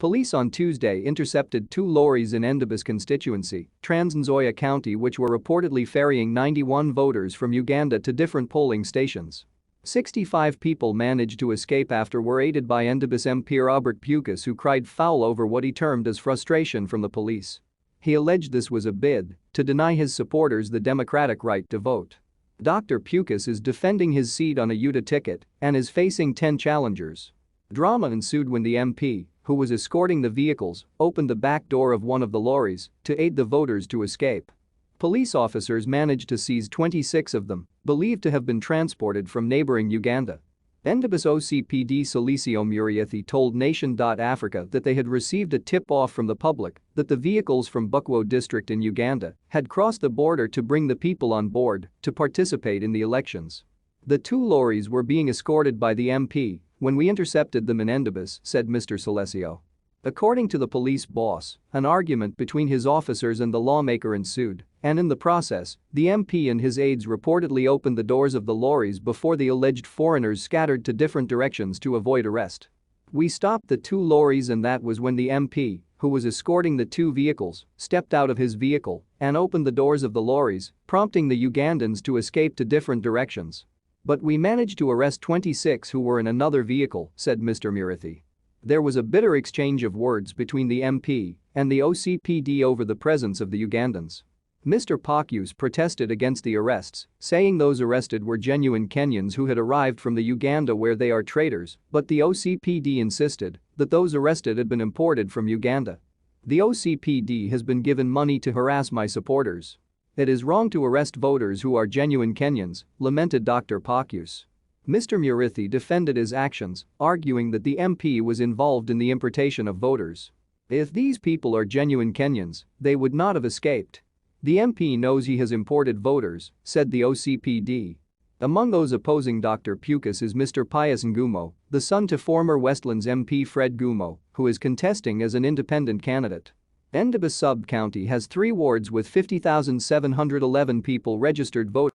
Police on Tuesday intercepted 2 lorries in Endebess constituency, Trans Nzoia County, which were reportedly ferrying 91 voters from Uganda to different polling stations. 65 people managed to escape after were aided by Endebess MP Robert Pukas, who cried foul over what he termed as frustration from the police. He alleged this was a bid to deny his supporters the democratic right to vote. Dr. Pukas is defending his seat on a UDA ticket and is facing 10 challengers. Drama ensued when the MP, who was escorting the vehicles, opened the back door of one of the lorries to aid the voters to escape. Police officers managed to seize 26 of them, believed to have been transported from neighboring Uganda. Endebess OCPD Salicio Muriathi told Nation.Africa that they had received a tip-off from the public that the vehicles from Bukwo district in Uganda had crossed the border to bring the people on board to participate in the elections. The 2 lorries were being escorted by the MP when we intercepted them in Endebess, said Mr. Salicio. According to the police boss, an argument between his officers and the lawmaker ensued, and in the process, the MP and his aides reportedly opened the doors of the lorries before the alleged foreigners scattered to different directions to avoid arrest. We stopped the 2 lorries, and that was when the MP, who was escorting the 2 vehicles, stepped out of his vehicle and opened the doors of the lorries, prompting the Ugandans to escape to different directions. But we managed to arrest 26 who were in another vehicle, said Mr. Muriathi. There was a bitter exchange of words between the MP and the OCPD over the presence of the Ugandans. Mr. Pakyus protested against the arrests, saying those arrested were genuine Kenyans who had arrived from the Uganda where they are traitors, but the OCPD insisted that those arrested had been imported from Uganda. The OCPD has been given money to harass my supporters. It is wrong to arrest voters who are genuine Kenyans, lamented Dr. Pakyus. Mr. Muriathi defended his actions, arguing that the MP was involved in the importation of voters. If these people are genuine Kenyans, they would not have escaped. The MP knows he has imported voters, said the OCPD. Among those opposing Dr. Pukas is Mr. Pius Ngumo, the son to former Westlands MP Fred Gumo, who is contesting as an independent candidate. Endebess sub-county has 3 wards with 50,711 people registered voters.